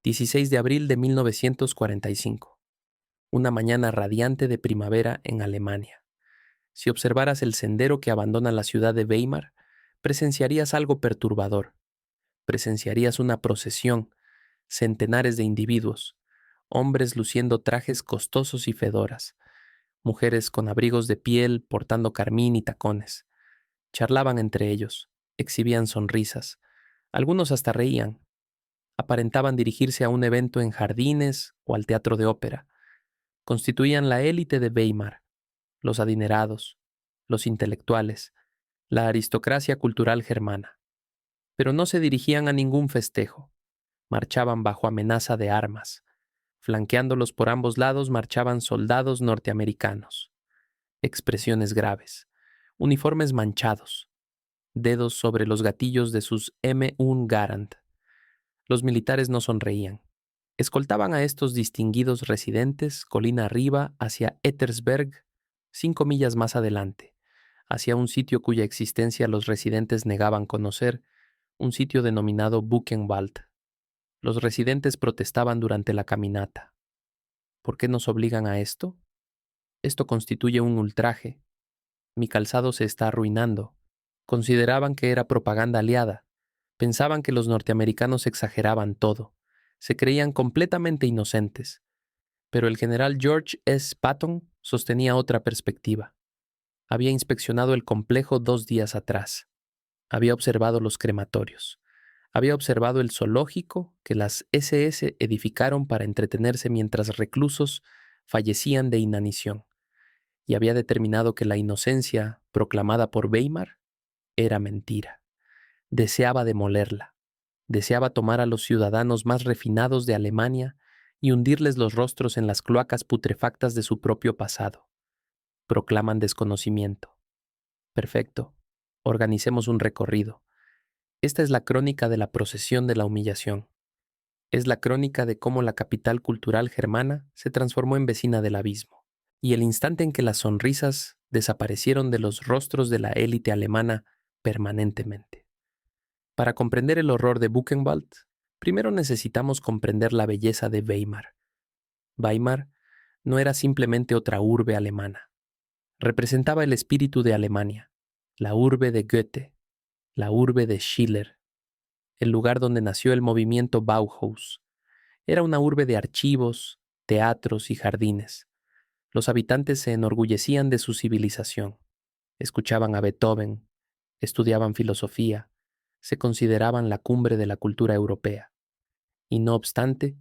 16 de abril de 1945. Una mañana radiante de primavera en Alemania. Si observaras el sendero que abandona la ciudad de Weimar, presenciarías algo perturbador. Presenciarías una procesión, centenares de individuos, hombres luciendo trajes costosos y fedoras, mujeres con abrigos de piel portando carmín y tacones. Charlaban entre ellos, exhibían sonrisas, algunos hasta reían. Aparentaban dirigirse a un evento en jardines o al teatro de ópera. Constituían la élite de Weimar, los adinerados, los intelectuales, la aristocracia cultural germana. Pero no se dirigían a ningún festejo. Marchaban bajo amenaza de armas. Flanqueándolos por ambos lados marchaban soldados norteamericanos. Expresiones graves, uniformes manchados, dedos sobre los gatillos de sus M1 Garand. Los militares no sonreían. Escoltaban a estos distinguidos residentes colina arriba hacia Ettersberg, 5 millas más adelante, hacia un sitio cuya existencia los residentes negaban conocer, un sitio denominado Buchenwald. Los residentes protestaban durante la caminata. ¿Por qué nos obligan a esto? Esto constituye un ultraje. Mi calzado se está arruinando. Consideraban que era propaganda aliada. Pensaban que los norteamericanos exageraban todo. Se creían completamente inocentes. Pero el general George S. Patton sostenía otra perspectiva. Había inspeccionado el complejo 2 días atrás. Había observado los crematorios. Había observado el zoológico que las SS edificaron para entretenerse mientras reclusos fallecían de inanición. Y había determinado que la inocencia proclamada por Weimar era mentira. Deseaba demolerla. Deseaba tomar a los ciudadanos más refinados de Alemania y hundirles los rostros en las cloacas putrefactas de su propio pasado. Proclaman desconocimiento. Perfecto. Organicemos un recorrido. Esta es la crónica de la procesión de la humillación. Es la crónica de cómo la capital cultural germana se transformó en vecina del abismo, y el instante en que las sonrisas desaparecieron de los rostros de la élite alemana permanentemente. Para comprender el horror de Buchenwald, primero necesitamos comprender la belleza de Weimar. Weimar no era simplemente otra urbe alemana. Representaba el espíritu de Alemania, la urbe de Goethe, la urbe de Schiller, el lugar donde nació el movimiento Bauhaus. Era una urbe de archivos, teatros y jardines. Los habitantes se enorgullecían de su civilización. Escuchaban a Beethoven, estudiaban filosofía, se consideraban la cumbre de la cultura europea. Y no obstante,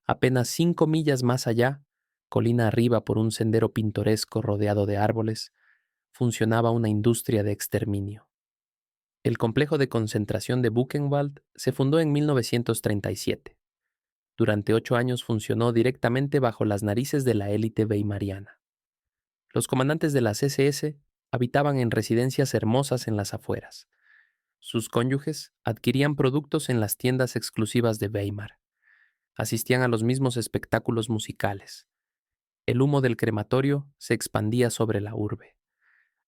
apenas 5 millas más allá, colina arriba por un sendero pintoresco rodeado de árboles, funcionaba una industria de exterminio. El complejo de concentración de Buchenwald se fundó en 1937. Durante 8 años funcionó directamente bajo las narices de la élite weimariana. Los comandantes de las SS habitaban en residencias hermosas en las afueras. Sus cónyuges adquirían productos en las tiendas exclusivas de Weimar. Asistían a los mismos espectáculos musicales. El humo del crematorio se expandía sobre la urbe.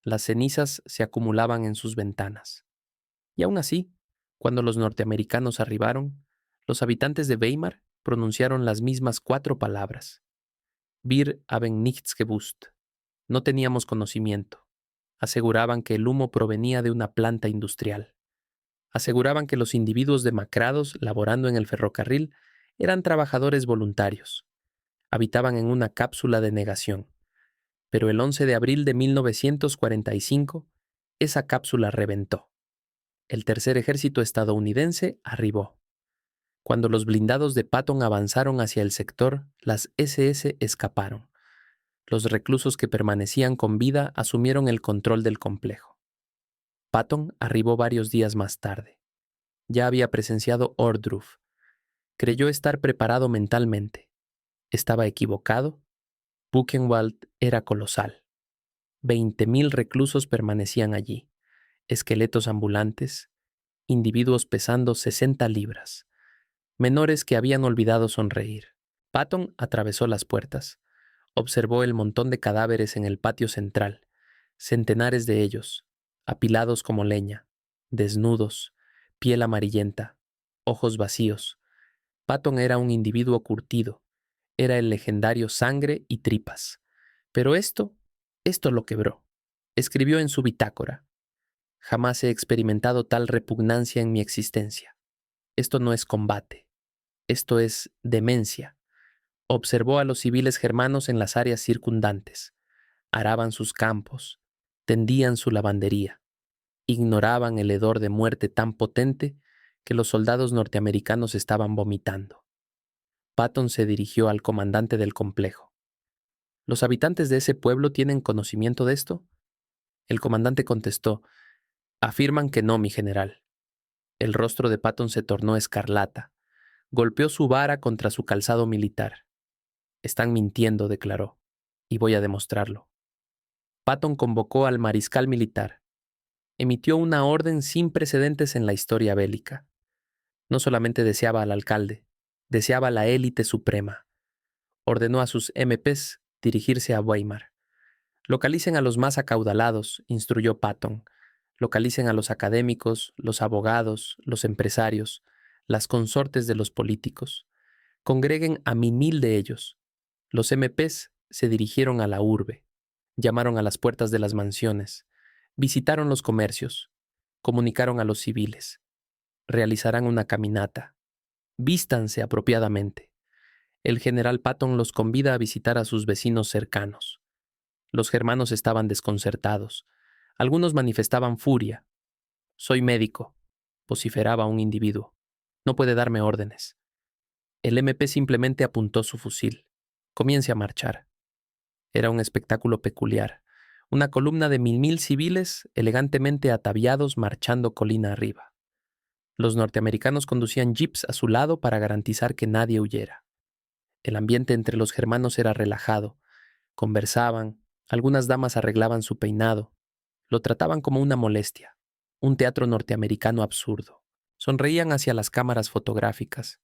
Las cenizas se acumulaban en sus ventanas. Y aún así, cuando los norteamericanos arribaron, los habitantes de Weimar pronunciaron las mismas 4 palabras. Wir haben nichts gewusst. No teníamos conocimiento. Aseguraban que el humo provenía de una planta industrial. Aseguraban que los individuos demacrados laborando en el ferrocarril eran trabajadores voluntarios. Habitaban en una cápsula de negación. Pero el 11 de abril de 1945, esa cápsula reventó. El tercer ejército estadounidense arribó. Cuando los blindados de Patton avanzaron hacia el sector, las SS escaparon. Los reclusos que permanecían con vida asumieron el control del complejo. Patton arribó varios días más tarde. Ya había presenciado Ohrdruf. Creyó estar preparado mentalmente. Estaba equivocado. Buchenwald era colosal. 20.000 reclusos permanecían allí. Esqueletos ambulantes, individuos pesando 60 libras. Menores que habían olvidado sonreír. Patton atravesó las puertas. Observó el montón de cadáveres en el patio central, centenares de ellos, apilados como leña, desnudos, piel amarillenta, ojos vacíos, Patton era un individuo curtido, era el legendario sangre y tripas. Pero esto lo quebró. Escribió en su bitácora: jamás he experimentado tal repugnancia en mi existencia. Esto no es combate, esto es demencia. Observó a los civiles germanos en las áreas circundantes. Araban sus campos, tendían su lavandería, ignoraban el hedor de muerte tan potente que los soldados norteamericanos estaban vomitando. Patton se dirigió al comandante del complejo. ¿Los habitantes de ese pueblo tienen conocimiento de esto? El comandante contestó: afirman que no, mi general. El rostro de Patton se tornó escarlata. Golpeó su vara contra su calzado militar. Están mintiendo, declaró, y voy a demostrarlo. Patton convocó al mariscal militar. Emitió una orden sin precedentes en la historia bélica. No solamente deseaba al alcalde, deseaba la élite suprema. Ordenó a sus MPs dirigirse a Weimar. Localicen a los más acaudalados, instruyó Patton. Localicen a los académicos, los abogados, los empresarios, las consortes de los políticos. Congreguen a 1000 de ellos. Los MPs se dirigieron a la urbe. Llamaron a las puertas de las mansiones. Visitaron los comercios. Comunicaron a los civiles. Realizarán una caminata. Vístanse apropiadamente. El general Patton los convida a visitar a sus vecinos cercanos. Los germanos estaban desconcertados. Algunos manifestaban furia. Soy médico, vociferaba un individuo. No puede darme órdenes. El MP simplemente apuntó su fusil. Comience a marchar. Era un espectáculo peculiar. Una columna de 1000 civiles elegantemente ataviados marchando colina arriba. Los norteamericanos conducían jeeps a su lado para garantizar que nadie huyera. El ambiente entre los germanos era relajado. Conversaban, algunas damas arreglaban su peinado. Lo trataban como una molestia, un teatro norteamericano absurdo. Sonreían hacia las cámaras fotográficas.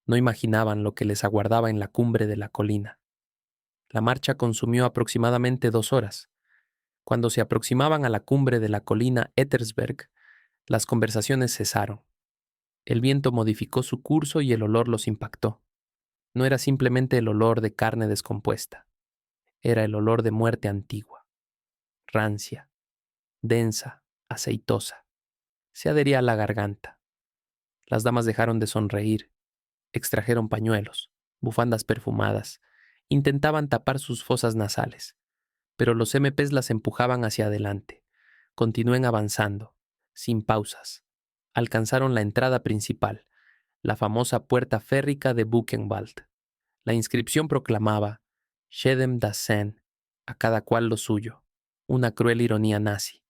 No imaginaban lo que les aguardaba en la cumbre de la colina. La marcha consumió aproximadamente 2 horas. Cuando se aproximaban a la cumbre de la colina Ettersberg, las conversaciones cesaron. El viento modificó su curso y el olor los impactó. No era simplemente el olor de carne descompuesta. Era el olor de muerte antigua, rancia, densa, aceitosa. Se adhería a la garganta. Las damas dejaron de sonreír, extrajeron pañuelos, bufandas perfumadas, intentaban tapar sus fosas nasales, pero los MPs las empujaban hacia adelante. Continúen avanzando, sin pausas. Alcanzaron la entrada principal, la famosa puerta férrica de Buchenwald. La inscripción proclamaba: Jedem das Sein, a cada cual lo suyo, una cruel ironía nazi.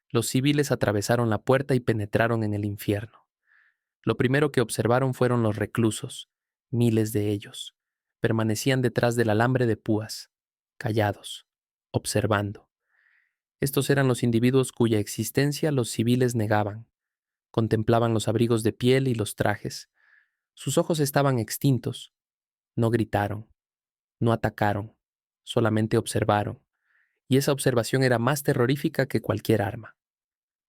Los civiles atravesaron la puerta y penetraron en el infierno. Lo primero que observaron fueron los reclusos, miles de ellos. Permanecían detrás del alambre de púas, callados, observando. Estos eran los individuos cuya existencia los civiles negaban. Contemplaban los abrigos de piel y los trajes. Sus ojos estaban extintos. No gritaron, no atacaron, solamente observaron. Y esa observación era más terrorífica que cualquier arma.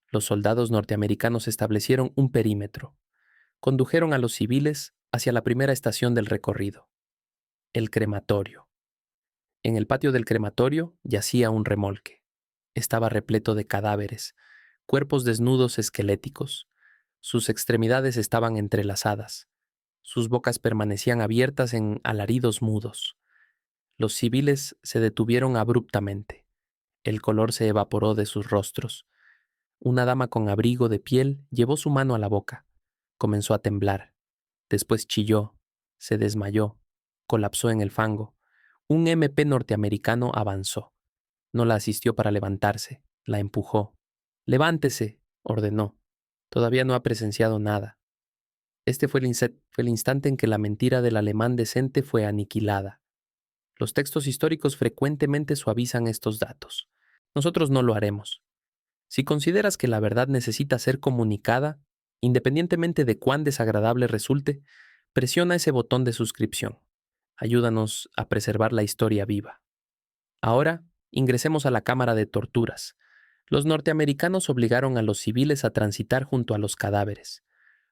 Los soldados norteamericanos establecieron un perímetro. Condujeron a los civiles hacia la primera estación del recorrido, el crematorio. En el patio del crematorio yacía un remolque. Estaba repleto de cadáveres, cuerpos desnudos esqueléticos. Sus extremidades estaban entrelazadas. Sus bocas permanecían abiertas en alaridos mudos. Los civiles se detuvieron abruptamente. El color se evaporó de sus rostros. Una dama con abrigo de piel llevó su mano a la boca. Comenzó a temblar. Después chilló, se desmayó, colapsó en el fango. Un MP norteamericano avanzó. No la asistió para levantarse, la empujó. «Levántese», ordenó. Todavía no ha presenciado nada. Este fue el instante en que la mentira del alemán decente fue aniquilada. Los textos históricos frecuentemente suavizan estos datos. Nosotros no lo haremos. Si consideras que la verdad necesita ser comunicada, independientemente de cuán desagradable resulte, presiona ese botón de suscripción. Ayúdanos a preservar la historia viva. Ahora, ingresemos a la cámara de torturas. Los norteamericanos obligaron a los civiles a transitar junto a los cadáveres.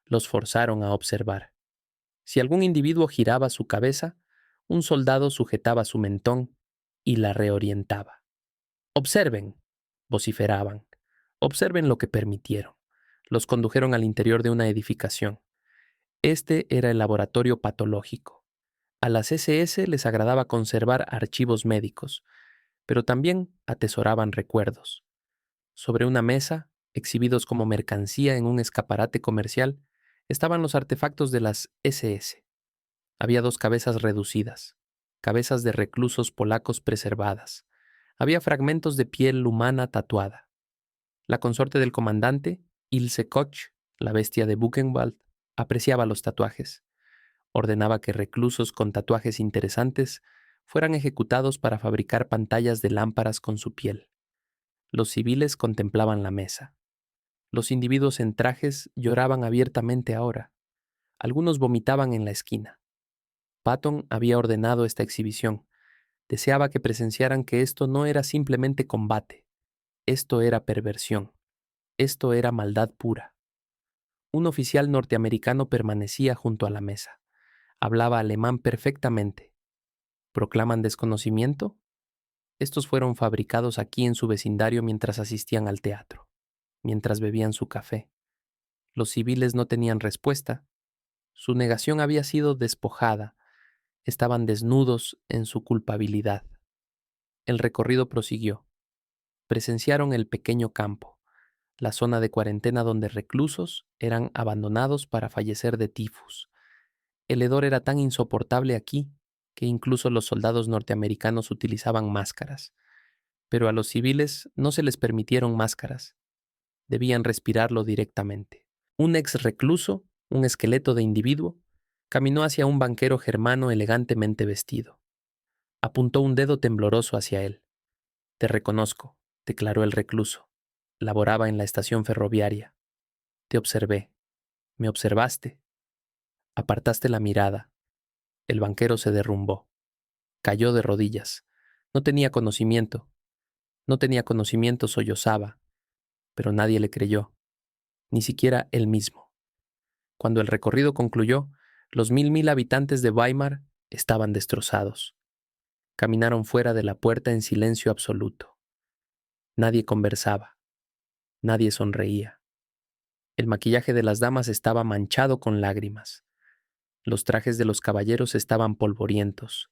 Los forzaron a observar. Si algún individuo giraba su cabeza, un soldado sujetaba su mentón y la reorientaba. «Observen», vociferaban. «Observen lo que permitieron». Los condujeron al interior de una edificación. Este era el laboratorio patológico. A las SS les agradaba conservar archivos médicos, pero también atesoraban recuerdos. Sobre una mesa, exhibidos como mercancía en un escaparate comercial, estaban los artefactos de las SS. Había 2 cabezas reducidas, cabezas de reclusos polacos preservadas. Había fragmentos de piel humana tatuada. La consorte del comandante, Ilse Koch, la bestia de Buchenwald, apreciaba los tatuajes. Ordenaba que reclusos con tatuajes interesantes fueran ejecutados para fabricar pantallas de lámparas con su piel. Los civiles contemplaban la mesa. Los individuos en trajes lloraban abiertamente ahora. Algunos vomitaban en la esquina. Patton había ordenado esta exhibición. Deseaba que presenciaran que esto no era simplemente combate. Esto era perversión. Esto era maldad pura. Un oficial norteamericano permanecía junto a la mesa. Hablaba alemán perfectamente. ¿Proclaman desconocimiento? Estos fueron fabricados aquí en su vecindario mientras asistían al teatro, mientras bebían su café. Los civiles no tenían respuesta. Su negación había sido despojada. Estaban desnudos en su culpabilidad. El recorrido prosiguió. Presenciaron el pequeño campo, la zona de cuarentena donde reclusos eran abandonados para fallecer de tifus. El hedor era tan insoportable aquí que incluso los soldados norteamericanos utilizaban máscaras. Pero a los civiles no se les permitieron máscaras. Debían respirarlo directamente. Un ex recluso, un esqueleto de individuo, caminó hacia un banquero germano elegantemente vestido. Apuntó un dedo tembloroso hacia él. «Te reconozco», declaró el recluso. Laboraba en la estación ferroviaria. «Te observé. Me observaste». Apartaste la mirada. El banquero se derrumbó. Cayó de rodillas. No tenía conocimiento. No tenía conocimiento, sollozaba. Pero nadie le creyó. Ni siquiera él mismo. Cuando el recorrido concluyó, los 1000 habitantes de Weimar estaban destrozados. Caminaron fuera de la puerta en silencio absoluto. Nadie conversaba. Nadie sonreía. El maquillaje de las damas estaba manchado con lágrimas. Los trajes de los caballeros estaban polvorientos.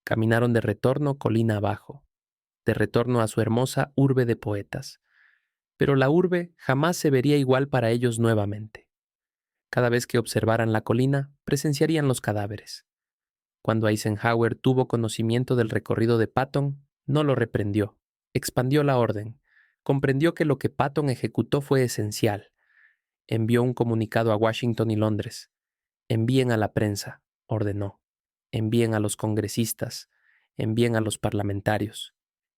Caminaron de retorno colina abajo, de retorno a su hermosa urbe de poetas. Pero la urbe jamás se vería igual para ellos nuevamente. Cada vez que observaran la colina, presenciarían los cadáveres. Cuando Eisenhower tuvo conocimiento del recorrido de Patton, no lo reprendió. Expandió la orden. Comprendió que lo que Patton ejecutó fue esencial. Envió un comunicado a Washington y Londres. «Envíen a la prensa», ordenó. «Envíen a los congresistas. Envíen a los parlamentarios.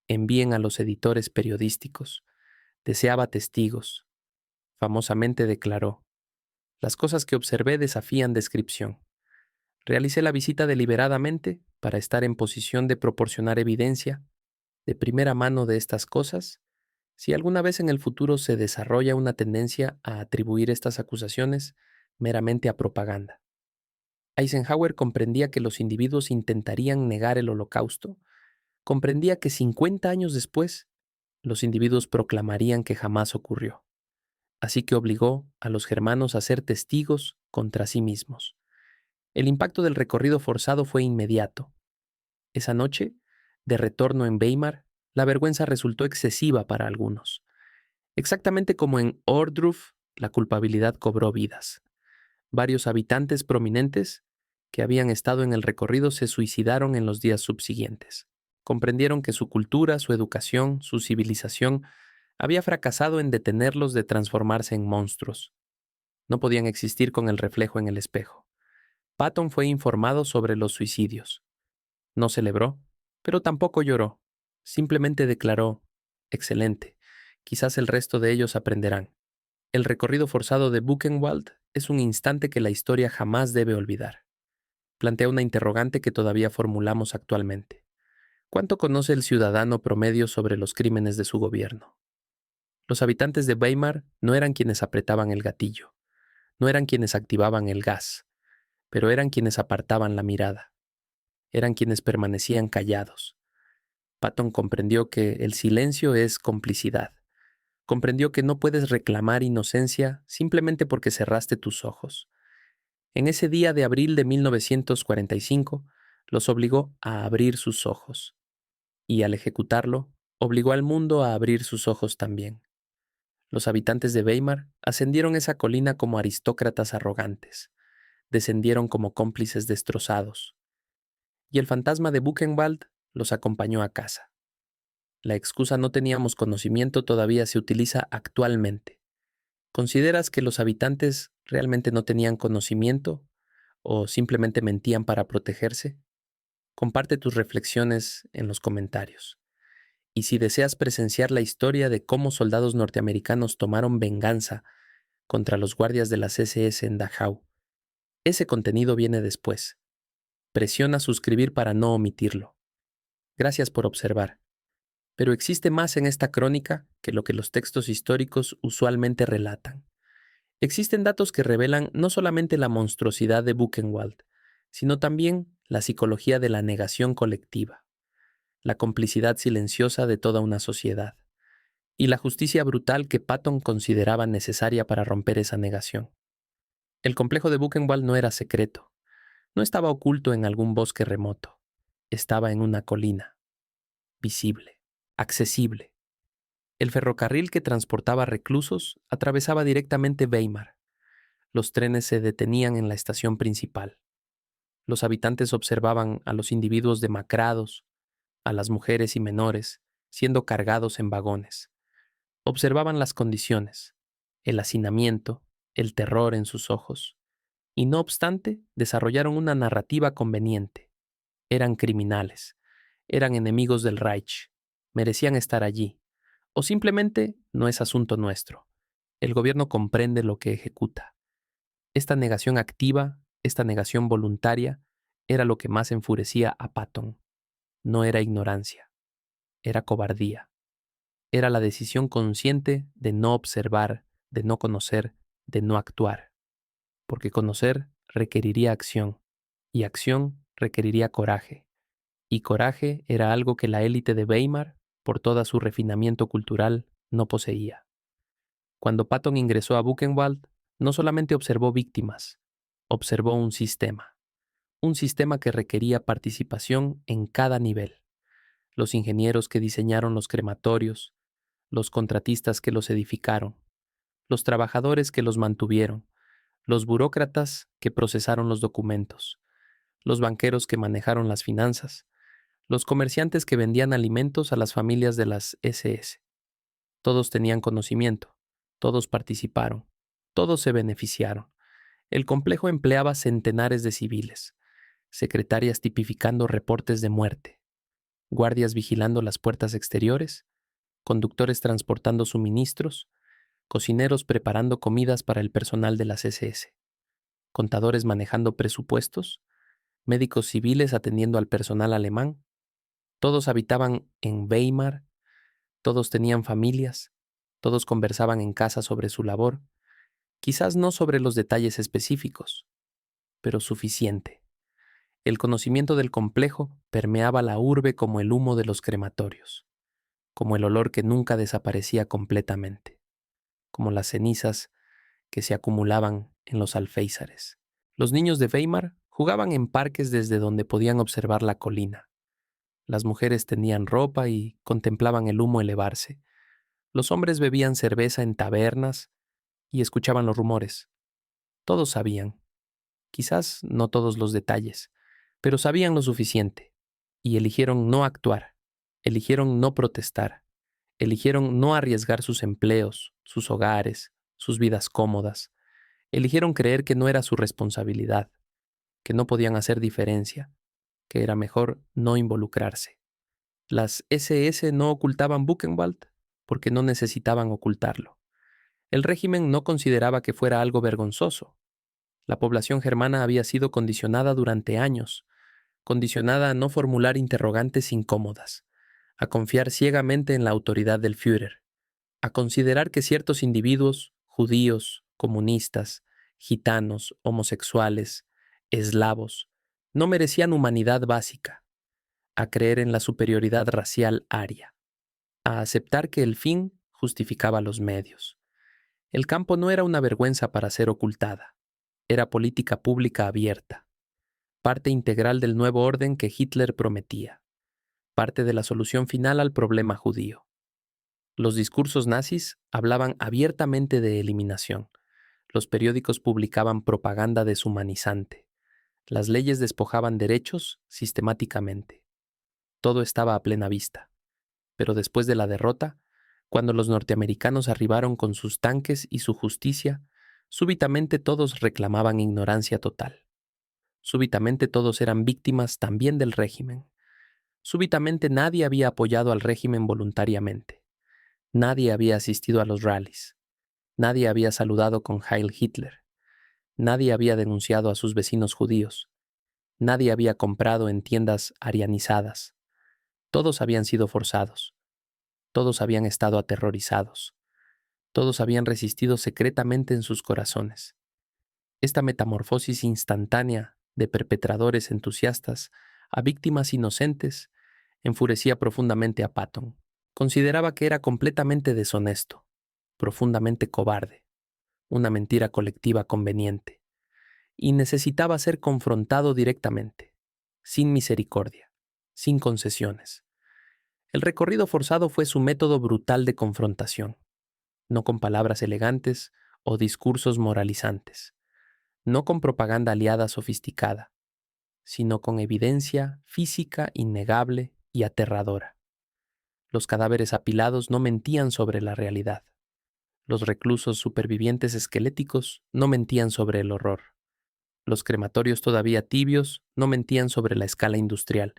Envíen a los editores periodísticos». Deseaba testigos. Famosamente declaró: «Las cosas que observé desafían descripción. Realicé la visita deliberadamente para estar en posición de proporcionar evidencia de primera mano de estas cosas. Si alguna vez en el futuro se desarrolla una tendencia a atribuir estas acusaciones meramente a propaganda». Eisenhower comprendía que los individuos intentarían negar el Holocausto. Comprendía que 50 años después, los individuos proclamarían que jamás ocurrió. Así que obligó a los germanos a ser testigos contra sí mismos. El impacto del recorrido forzado fue inmediato. Esa noche, de retorno en Weimar, la vergüenza resultó excesiva para algunos. Exactamente como en Ohrdruf, la culpabilidad cobró vidas. Varios habitantes prominentes que habían estado en el recorrido se suicidaron en los días subsiguientes. Comprendieron que su cultura, su educación, su civilización había fracasado en detenerlos de transformarse en monstruos. No podían existir con el reflejo en el espejo. Patton fue informado sobre los suicidios. No celebró, pero tampoco lloró. Simplemente declaró: «Excelente. Quizás el resto de ellos aprenderán». El recorrido forzado de Buchenwald es un instante que la historia jamás debe olvidar. Plantea una interrogante que todavía formulamos actualmente. ¿Cuánto conoce el ciudadano promedio sobre los crímenes de su gobierno? Los habitantes de Weimar no eran quienes apretaban el gatillo, no eran quienes activaban el gas. pero eran quienes apartaban la mirada, eran quienes permanecían callados. Patton comprendió que el silencio es complicidad. Comprendió que no puedes reclamar inocencia simplemente porque cerraste tus ojos. En ese día de abril de 1945, los obligó a abrir sus ojos. Y al ejecutarlo, obligó al mundo a abrir sus ojos también. Los habitantes de Weimar ascendieron esa colina como aristócratas arrogantes, descendieron como cómplices destrozados, y el fantasma de Buchenwald los acompañó a casa. La excusa "no teníamos conocimiento" todavía se utiliza actualmente. ¿Consideras que los habitantes realmente no tenían conocimiento o simplemente mentían para protegerse? Comparte tus reflexiones en los comentarios. Y si deseas presenciar la historia de cómo soldados norteamericanos tomaron venganza contra los guardias de las SS en Dachau, ese contenido viene después. Presiona suscribir para no omitirlo. Gracias por observar. Pero existe más en esta crónica que lo que los textos históricos usualmente relatan. Existen datos que revelan no solamente la monstruosidad de Buchenwald, sino también la psicología de la negación colectiva, la complicidad silenciosa de toda una sociedad, y la justicia brutal que Patton consideraba necesaria para romper esa negación. El complejo de Buchenwald no era secreto, no estaba oculto en algún bosque remoto, estaba en una colina, visible, accesible. El ferrocarril que transportaba reclusos atravesaba directamente Weimar. Los trenes se detenían en la estación principal. Los habitantes observaban a los individuos demacrados, a las mujeres y menores, siendo cargados en vagones. Observaban las condiciones, el hacinamiento, el terror en sus ojos, y no obstante, desarrollaron una narrativa conveniente. Eran criminales, eran enemigos del Reich, merecían estar allí, o simplemente no es asunto nuestro. El gobierno comprende lo que ejecuta. Esta negación activa, esta negación voluntaria, era lo que más enfurecía a Patton. No era ignorancia, era cobardía. Era la decisión consciente de no observar, de no conocer, de no actuar. Porque conocer requeriría acción, y acción requeriría coraje. Y coraje era algo que la élite de Weimar, por todo su refinamiento cultural, no poseía. Cuando Patton ingresó a Buchenwald, no solamente observó víctimas, observó un sistema que requería participación en cada nivel. Los ingenieros que diseñaron los crematorios, los contratistas que los edificaron, los trabajadores que los mantuvieron, los burócratas que procesaron los documentos, los banqueros que manejaron las finanzas, los comerciantes que vendían alimentos a las familias de las SS. Todos tenían conocimiento, todos participaron, todos se beneficiaron. El complejo empleaba centenares de civiles, secretarias tipificando reportes de muerte, guardias vigilando las puertas exteriores, conductores transportando suministros, cocineros preparando comidas para el personal de las SS, contadores manejando presupuestos, médicos civiles atendiendo al personal alemán. Todos habitaban en Weimar, todos tenían familias, todos conversaban en casa sobre su labor, quizás no sobre los detalles específicos, pero suficiente. El conocimiento del complejo permeaba la urbe como el humo de los crematorios, como el olor que nunca desaparecía completamente, como las cenizas que se acumulaban en los alféizares. Los niños de Weimar jugaban en parques desde donde podían observar la colina. Las mujeres tenían ropa y contemplaban el humo elevarse. Los hombres bebían cerveza en tabernas y escuchaban los rumores. Todos sabían, quizás no todos los detalles, pero sabían lo suficiente, y eligieron no actuar, eligieron no protestar, eligieron no arriesgar sus empleos, sus hogares, sus vidas cómodas, eligieron creer que no era su responsabilidad, que no podían hacer diferencia, que era mejor no involucrarse. Las SS no ocultaban Buchenwald porque no necesitaban ocultarlo. El régimen no consideraba que fuera algo vergonzoso. La población germana había sido condicionada durante años, condicionada a no formular interrogantes incómodas, a confiar ciegamente en la autoridad del Führer, a considerar que ciertos individuos, judíos, comunistas, gitanos, homosexuales, eslavos, no merecían humanidad básica, a creer en la superioridad racial aria, a aceptar que el fin justificaba los medios. El campo no era una vergüenza para ser ocultada, era política pública abierta, parte integral del nuevo orden que Hitler prometía, parte de la solución final al problema judío. Los discursos nazis hablaban abiertamente de eliminación. Los periódicos publicaban propaganda deshumanizante. Las leyes despojaban derechos sistemáticamente. Todo estaba a plena vista. Pero después de la derrota, cuando los norteamericanos arribaron con sus tanques y su justicia, súbitamente todos reclamaban ignorancia total. Súbitamente todos eran víctimas también del régimen. Súbitamente nadie había apoyado al régimen voluntariamente. Nadie había asistido a los rallies. Nadie había saludado con Heil Hitler. Nadie había denunciado a sus vecinos judíos. Nadie había comprado en tiendas arianizadas. Todos habían sido forzados. Todos habían estado aterrorizados. Todos habían resistido secretamente en sus corazones. Esta metamorfosis instantánea de perpetradores entusiastas a víctimas inocentes enfurecía profundamente a Patton. Consideraba que era completamente deshonesto, profundamente cobarde, una mentira colectiva conveniente, y necesitaba ser confrontado directamente, sin misericordia, sin concesiones. El recorrido forzado fue su método brutal de confrontación, no con palabras elegantes o discursos moralizantes, no con propaganda aliada sofisticada, sino con evidencia física innegable y aterradora. Los cadáveres apilados no mentían sobre la realidad. Los reclusos supervivientes esqueléticos no mentían sobre el horror. Los crematorios todavía tibios no mentían sobre la escala industrial.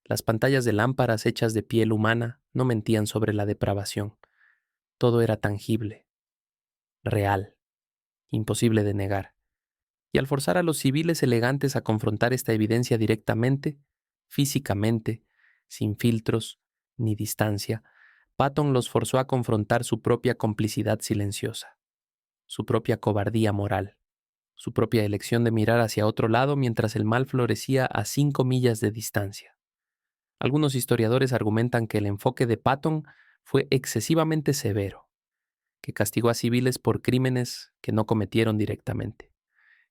Las pantallas de lámparas hechas de piel humana no mentían sobre la depravación. Todo era tangible, real, imposible de negar. Y al forzar a los civiles elegantes a confrontar esta evidencia directamente, físicamente, sin filtros ni distancia, Patton los forzó a confrontar su propia complicidad silenciosa, su propia cobardía moral, su propia elección de mirar hacia otro lado mientras el mal florecía a 5 millas de distancia. Algunos historiadores argumentan que el enfoque de Patton fue excesivamente severo, que castigó a civiles por crímenes que no cometieron directamente,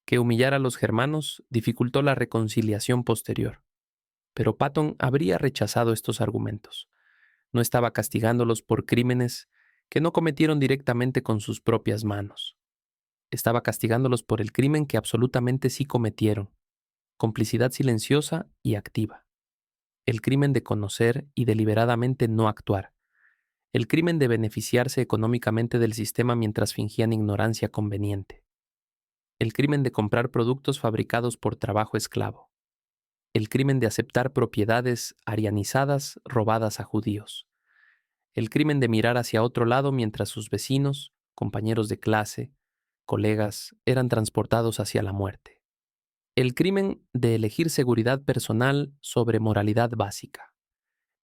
que humillar a los germanos dificultó la reconciliación posterior. Pero Patton habría rechazado estos argumentos. No estaba castigándolos por crímenes que no cometieron directamente con sus propias manos. Estaba castigándolos por el crimen que absolutamente sí cometieron, complicidad silenciosa y activa. El crimen de conocer y deliberadamente no actuar. El crimen de beneficiarse económicamente del sistema mientras fingían ignorancia conveniente. El crimen de comprar productos fabricados por trabajo esclavo. El crimen de aceptar propiedades arianizadas robadas a judíos. El crimen de mirar hacia otro lado mientras sus vecinos, compañeros de clase, colegas, eran transportados hacia la muerte. El crimen de elegir seguridad personal sobre moralidad básica.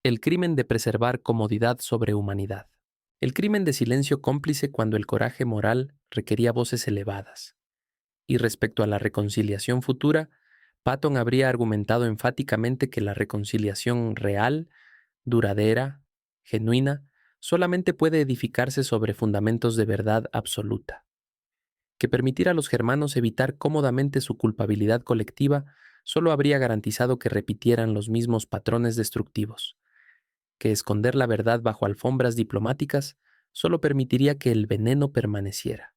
El crimen de preservar comodidad sobre humanidad. El crimen de silencio cómplice cuando el coraje moral requería voces elevadas. Y respecto a la reconciliación futura, Patton habría argumentado enfáticamente que la reconciliación real, duradera, genuina, solamente puede edificarse sobre fundamentos de verdad absoluta. Que permitir a los germanos evitar cómodamente su culpabilidad colectiva solo habría garantizado que repitieran los mismos patrones destructivos. Que esconder la verdad bajo alfombras diplomáticas solo permitiría que el veneno permaneciera.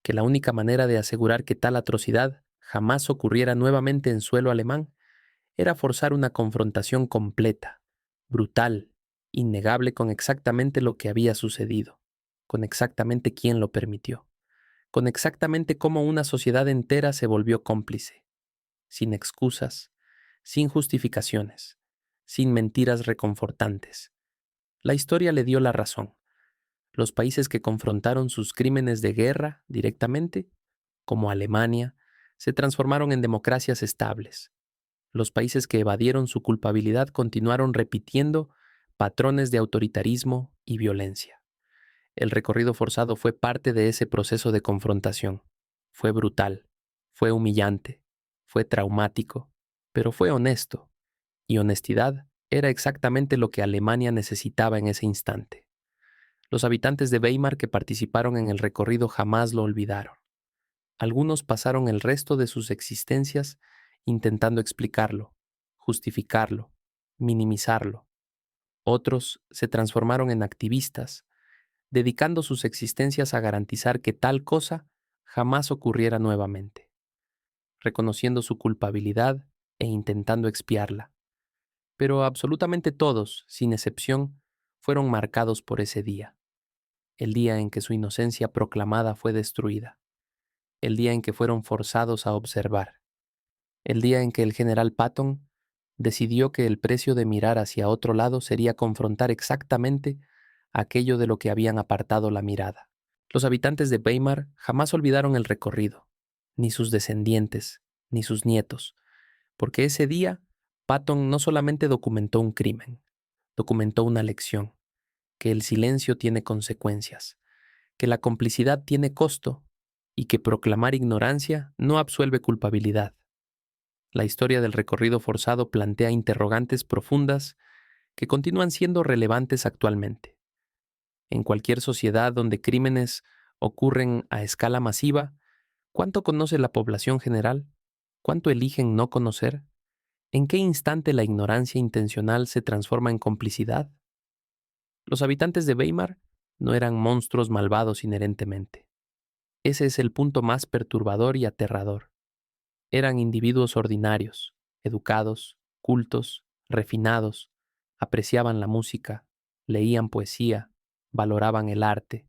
Que la única manera de asegurar que tal atrocidad jamás ocurriera nuevamente en suelo alemán era forzar una confrontación completa, brutal, innegable con exactamente lo que había sucedido, con exactamente quién lo permitió, con exactamente cómo una sociedad entera se volvió cómplice, sin excusas, sin justificaciones, sin mentiras reconfortantes. La historia le dio la razón. Los países que confrontaron sus crímenes de guerra directamente, como Alemania, se transformaron en democracias estables. Los países que evadieron su culpabilidad continuaron repitiendo patrones de autoritarismo y violencia. El recorrido forzado fue parte de ese proceso de confrontación. Fue brutal, fue humillante, fue traumático, pero fue honesto, y honestidad era exactamente lo que Alemania necesitaba en ese instante. Los habitantes de Weimar que participaron en el recorrido jamás lo olvidaron. Algunos pasaron el resto de sus existencias intentando explicarlo, justificarlo, minimizarlo. Otros se transformaron en activistas, dedicando sus existencias a garantizar que tal cosa jamás ocurriera nuevamente, reconociendo su culpabilidad e intentando expiarla. Pero absolutamente todos, sin excepción, fueron marcados por ese día, el día en que su inocencia proclamada fue destruida, el día en que fueron forzados a observar, el día en que el general Patton decidió que el precio de mirar hacia otro lado sería confrontar exactamente aquello de lo que habían apartado la mirada. Los habitantes de Weimar jamás olvidaron el recorrido, ni sus descendientes, ni sus nietos, porque ese día Patton no solamente documentó un crimen, documentó una lección, que el silencio tiene consecuencias, que la complicidad tiene costo y que proclamar ignorancia no absuelve culpabilidad. La historia del recorrido forzado plantea interrogantes profundas que continúan siendo relevantes actualmente. En cualquier sociedad donde crímenes ocurren a escala masiva, ¿cuánto conoce la población general? ¿Cuánto eligen no conocer? ¿En qué instante la ignorancia intencional se transforma en complicidad? Los habitantes de Weimar no eran monstruos malvados inherentemente. Ese es el punto más perturbador y aterrador. Eran individuos ordinarios, educados, cultos, refinados, apreciaban la música, leían poesía, valoraban el arte,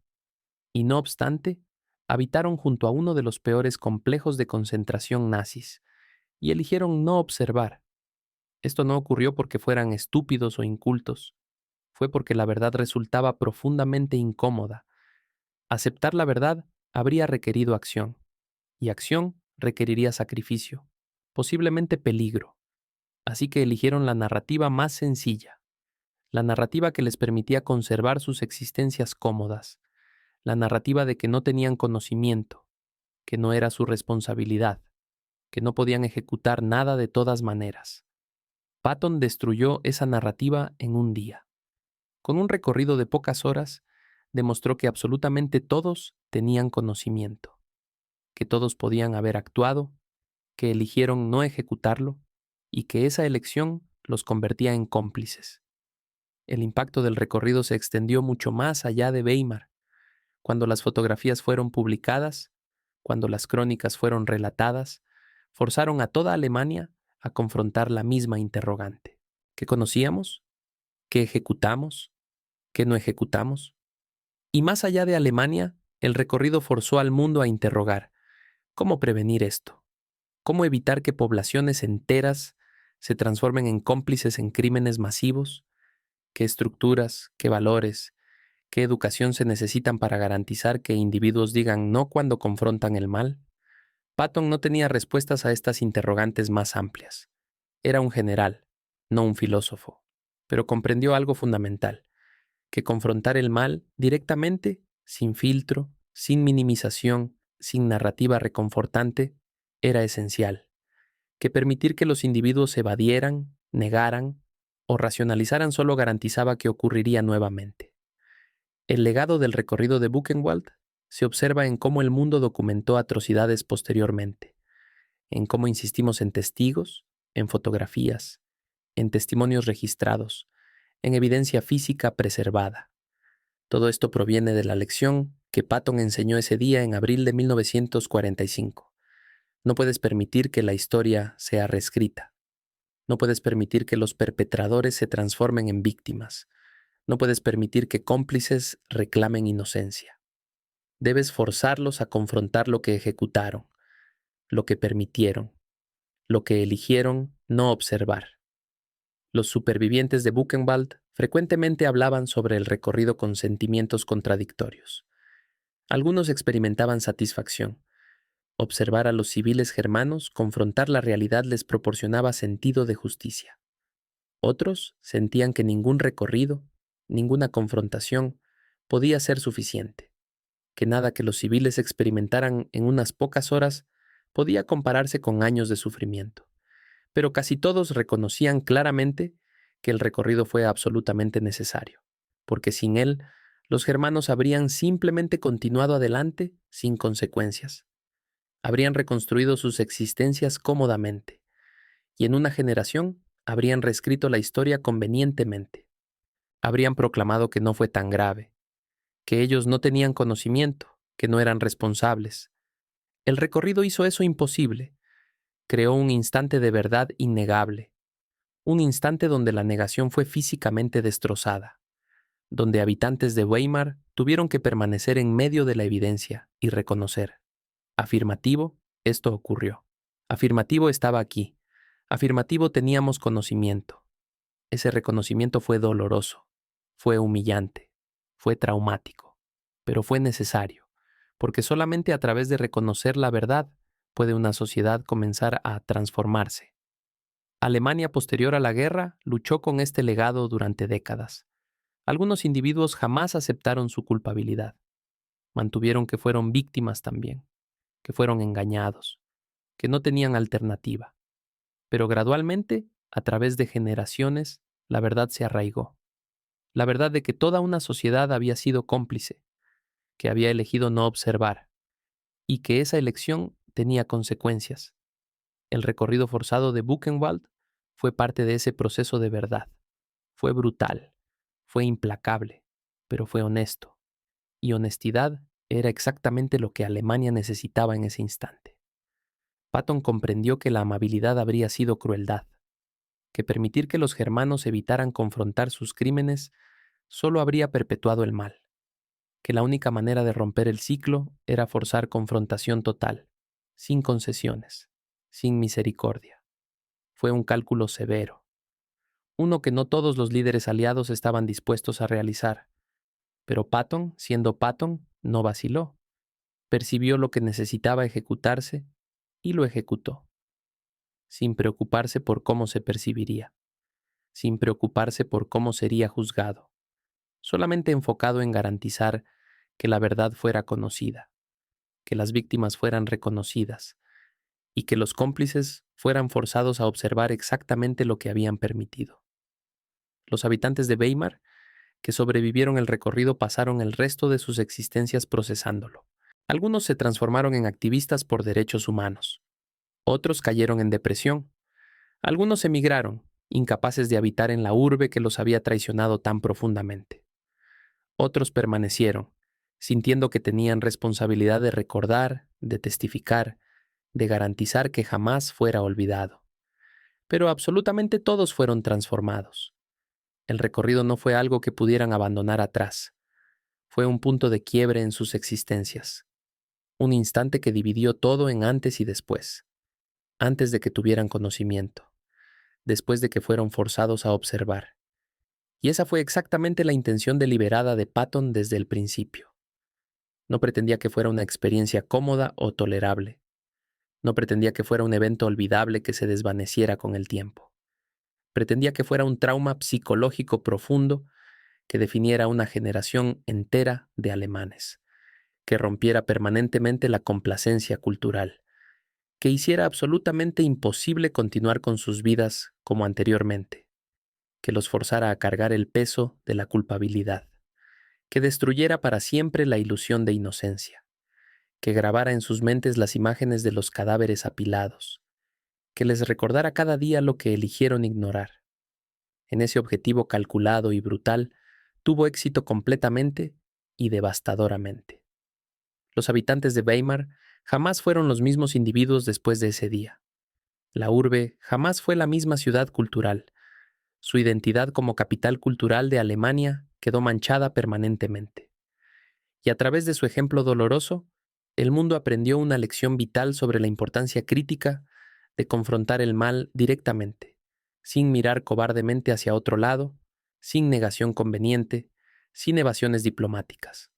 y no obstante, habitaron junto a uno de los peores complejos de concentración nazis, y eligieron no observar. Esto no ocurrió porque fueran estúpidos o incultos, fue porque la verdad resultaba profundamente incómoda. Aceptar la verdad habría requerido acción, y acción requeriría sacrificio, posiblemente peligro. Así que eligieron la narrativa más sencilla, la narrativa que les permitía conservar sus existencias cómodas, la narrativa de que no tenían conocimiento, que no era su responsabilidad, que no podían ejecutar nada de todas maneras. Patton destruyó esa narrativa en un día. Con un recorrido de pocas horas, demostró que absolutamente todos tenían conocimiento, que todos podían haber actuado, que eligieron no ejecutarlo y que esa elección los convertía en cómplices. El impacto del recorrido se extendió mucho más allá de Weimar. Cuando las fotografías fueron publicadas, cuando las crónicas fueron relatadas, forzaron a toda Alemania a confrontar la misma interrogante. ¿Qué conocíamos? ¿Qué ejecutamos? ¿Qué no ejecutamos? Y más allá de Alemania, el recorrido forzó al mundo a interrogar: ¿cómo prevenir esto? ¿Cómo evitar que poblaciones enteras se transformen en cómplices en crímenes masivos? ¿Qué estructuras, qué valores, qué educación se necesitan para garantizar que individuos digan no cuando confrontan el mal? Patton no tenía respuestas a estas interrogantes más amplias. Era un general, no un filósofo, pero comprendió algo fundamental: que confrontar el mal directamente, sin filtro, sin minimización, sin narrativa reconfortante, era esencial, que permitir que los individuos evadieran, negaran o racionalizaran solo garantizaba que ocurriría nuevamente. El legado del recorrido de Buchenwald se observa en cómo el mundo documentó atrocidades posteriormente, en cómo insistimos en testigos, en fotografías, en testimonios registrados, en evidencia física preservada. Todo esto proviene de la lección que Patton enseñó ese día en abril de 1945. No puedes permitir que la historia sea reescrita. No puedes permitir que los perpetradores se transformen en víctimas. No puedes permitir que cómplices reclamen inocencia. Debes forzarlos a confrontar lo que ejecutaron, lo que permitieron, lo que eligieron no observar. Los supervivientes de Buchenwald frecuentemente hablaban sobre el recorrido con sentimientos contradictorios. Algunos experimentaban satisfacción. Observar a los civiles germanos confrontar la realidad les proporcionaba sentido de justicia. Otros sentían que ningún recorrido, ninguna confrontación podía ser suficiente, que nada que los civiles experimentaran en unas pocas horas podía compararse con años de sufrimiento, pero casi todos reconocían claramente que el recorrido fue absolutamente necesario, porque sin él, los germanos habrían simplemente continuado adelante sin consecuencias. Habrían reconstruido sus existencias cómodamente, y en una generación habrían reescrito la historia convenientemente. Habrían proclamado que no fue tan grave, que ellos no tenían conocimiento, que no eran responsables. El recorrido hizo eso imposible. Creó un instante de verdad innegable, un instante donde la negación fue físicamente destrozada, donde habitantes de Weimar tuvieron que permanecer en medio de la evidencia y reconocer. Afirmativo, esto ocurrió. Afirmativo, estaba aquí. Afirmativo, teníamos conocimiento. Ese reconocimiento fue doloroso, fue humillante, fue traumático, pero fue necesario, porque solamente a través de reconocer la verdad puede una sociedad comenzar a transformarse. Alemania posterior a la guerra luchó con este legado durante décadas. Algunos individuos jamás aceptaron su culpabilidad. Mantuvieron que fueron víctimas también, que fueron engañados, que no tenían alternativa. Pero gradualmente, a través de generaciones, la verdad se arraigó. La verdad de que toda una sociedad había sido cómplice, que había elegido no observar, y que esa elección tenía consecuencias. El recorrido forzado de Buchenwald fue parte de ese proceso de verdad. Fue brutal, fue implacable, pero fue honesto. Y honestidad era exactamente lo que Alemania necesitaba en ese instante. Patton comprendió que la amabilidad habría sido crueldad, que permitir que los germanos evitaran confrontar sus crímenes solo habría perpetuado el mal, que la única manera de romper el ciclo era forzar confrontación total, sin concesiones, sin misericordia. Fue un cálculo severo, uno que no todos los líderes aliados estaban dispuestos a realizar, pero Patton, siendo Patton, no vaciló. Percibió lo que necesitaba ejecutarse y lo ejecutó, sin preocuparse por cómo se percibiría, sin preocuparse por cómo sería juzgado, solamente enfocado en garantizar que la verdad fuera conocida, que las víctimas fueran reconocidas y que los cómplices fueran forzados a observar exactamente lo que habían permitido. Los habitantes de Weimar, que sobrevivieron el recorrido, pasaron el resto de sus existencias procesándolo. Algunos se transformaron en activistas por derechos humanos. Otros cayeron en depresión. Algunos emigraron, incapaces de habitar en la urbe que los había traicionado tan profundamente. Otros permanecieron, sintiendo que tenían responsabilidad de recordar, de testificar, de garantizar que jamás fuera olvidado. Pero absolutamente todos fueron transformados. El recorrido no fue algo que pudieran abandonar atrás. Fue un punto de quiebre en sus existencias. Un instante que dividió todo en antes y después. Antes de que tuvieran conocimiento. Después de que fueron forzados a observar. Y esa fue exactamente la intención deliberada de Patton desde el principio. No pretendía que fuera una experiencia cómoda o tolerable. No pretendía que fuera un evento olvidable que se desvaneciera con el tiempo. Pretendía que fuera un trauma psicológico profundo que definiera una generación entera de alemanes, que rompiera permanentemente la complacencia cultural, que hiciera absolutamente imposible continuar con sus vidas como anteriormente, que los forzara a cargar el peso de la culpabilidad, que destruyera para siempre la ilusión de inocencia, que grabara en sus mentes las imágenes de los cadáveres apilados, que les recordara cada día lo que eligieron ignorar. En ese objetivo calculado y brutal, tuvo éxito completamente y devastadoramente. Los habitantes de Weimar jamás fueron los mismos individuos después de ese día. La urbe jamás fue la misma ciudad cultural. Su identidad como capital cultural de Alemania quedó manchada permanentemente. Y a través de su ejemplo doloroso, el mundo aprendió una lección vital sobre la importancia crítica de confrontar el mal directamente, sin mirar cobardemente hacia otro lado, sin negación conveniente, sin evasiones diplomáticas.